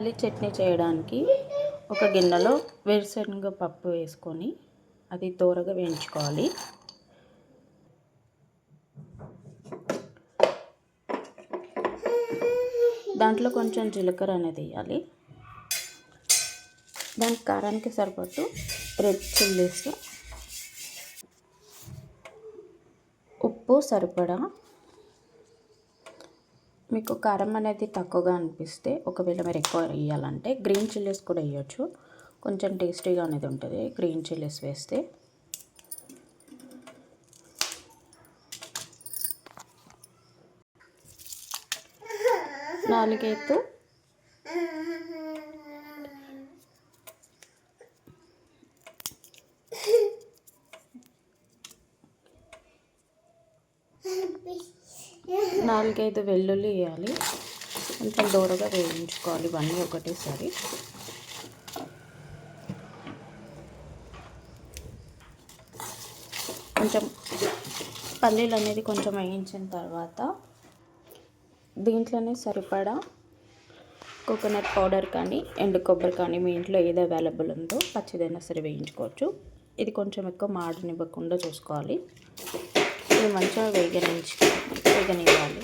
పల్లి చట్నీ చేయడానికి ఒక గిన్నెలో వేరుశనగ పప్పు వేసుకొని అది దోరగా వేయించుకోవాలి. దాంట్లో కొంచెం జీలకర్ర అనేది వేయాలి. దానికి కారానికి సరిపడు రెడ్ చిల్లీస్, ఉప్పు సరిపడా. మీకు కారం అనేది తక్కువగా అనిపిస్తే ఒకవేళ మీరు ఎక్కువ వేయాలంటే గ్రీన్ చిల్లీస్ కూడా వేయచ్చు. కొంచెం టేస్టీగా అనేది ఉంటుంది గ్రీన్ చిల్లీస్ వేస్తే. నాలుగైదు వెల్లుల్లి వేయాలి. కొంచెం దూరగా వేయించుకోవాలి ఇవన్నీ ఒకటేసారి. కొంచెం పల్లీలు అనేది కొంచెం వేయించిన తర్వాత దీంట్లోనే సరిపడా కోకోనట్ పౌడర్ కానీ ఎండు కొబ్బరి కానీ మీ ఇంట్లో ఏది అవైలబుల్ ఉందో పచ్చిదైనా సరే వేయించుకోవచ్చు. ఇది కొంచెం ఎక్కువ మాడనివ్వకుండా చూసుకోవాలి. ఇది మంచిగా వేగనివ్వాలి.